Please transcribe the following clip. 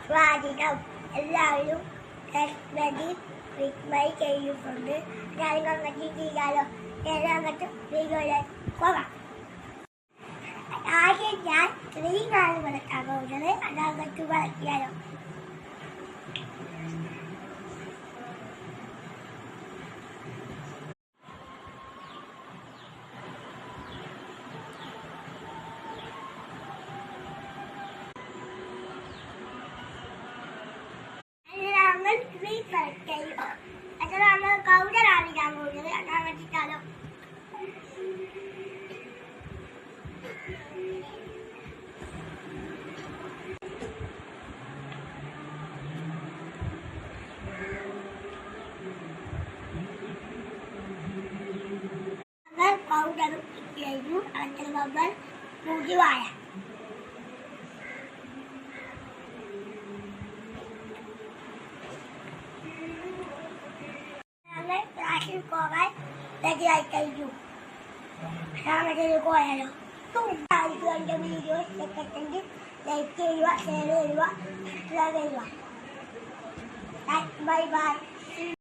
സ്വാധീനം എല്ലാവരും വേണ്ടി വിസ്മയ ചെയ്യുന്നുണ്ട്. കാര്യങ്ങളൊക്കെ ചെയ്യാലോ. അങ്ങോട്ട് വീഡിയോയിലേക്ക് പോകാം. ആദ്യം ഞാൻ ക്രീമാണ് വളർത്താൻ പോകുന്നത്. അതങ്ങോട്ട് വളർത്തിയാലോ. അത് നമ്മൾ പൗഡറാണ് ഞാൻ പോകുന്നത്. അതാണ് വെച്ചിട്ടാലോ. പൗഡറും കഴിഞ്ഞു. അടുത്ത നമ്മൾ മുടിവായ ക്ലാസ്സിൽ പോകാൻ റെഡിയായി കഴിഞ്ഞു. പോയാലോ. എൻ്റെ വീഡിയോസ് ഇഷ്ടപ്പെട്ടെങ്കിൽ ലൈക്ക് ചെയ്യുക, ഷെയർ ചെയ്യുക, സബ്സ്ക്രൈബ് ചെയ്യുക. Bye bye.